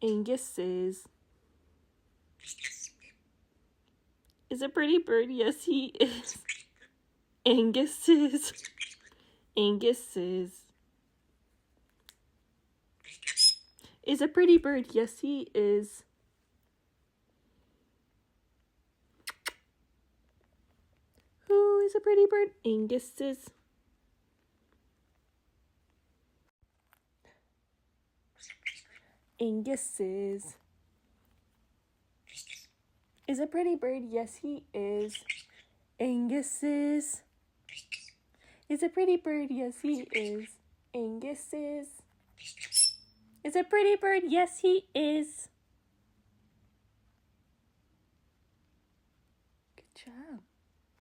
Angus is a pretty bird. Yes, he is. Angus is. Angus is a pretty bird. Yes, he is. Who is a pretty bird? Angus is. Angus is a pretty bird. Yes, he is. Angus is a pretty bird. Yes, he is. Angus is a pretty bird. Yes, he is.